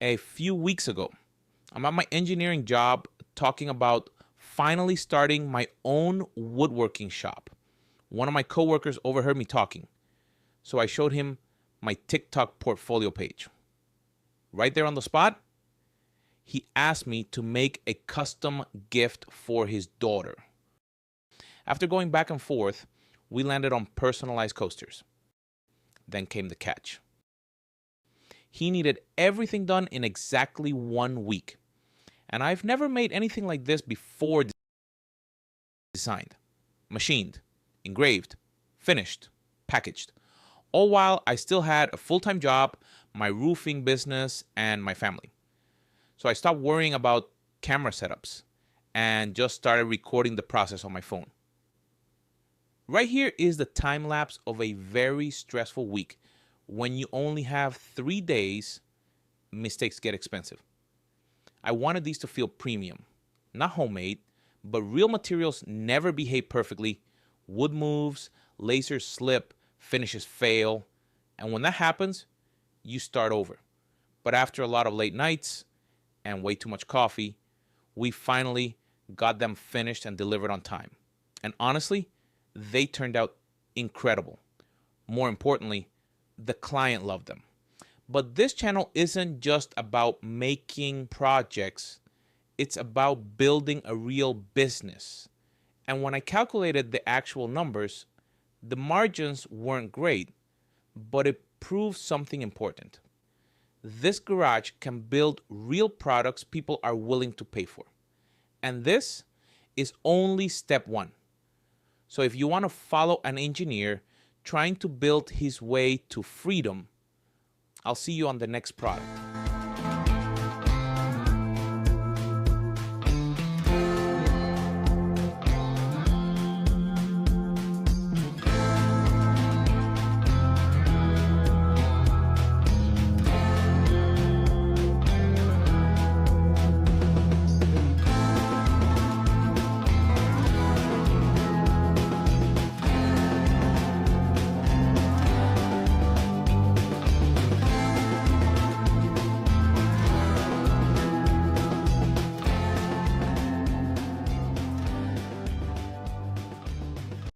A few weeks ago, I'm at my engineering job talking about finally starting my own woodworking shop. One of my coworkers overheard me talking, so I showed him my TikTok portfolio page. Right there on the spot, he asked me to make a custom gift for his daughter. After going back and forth, we landed on personalized coasters. Then came the catch. He needed everything done in exactly 1 week. And I've never made anything like this before. Designed, machined, engraved, finished, packaged. All while I still had a full-time job, my roofing business, and my family. So I stopped worrying about camera setups and just started recording the process on my phone. Right here is the time lapse of a very stressful week. When you only have 3 days, mistakes get expensive. I wanted these to feel premium, not homemade, but real materials never behave perfectly. Wood moves, lasers slip, finishes fail. And when that happens, you start over. But after a lot of late nights and way too much coffee, we finally got them finished and delivered on time. And honestly, they turned out incredible. More importantly, the client loved them. But this channel isn't just about making projects, it's about building a real business. And when I calculated the actual numbers, the margins weren't great, but it proved something important. This garage can build real products people are willing to pay for. And this is only step one. So if you want to follow an engineer trying to build his way to freedom, I'll see you on the next product.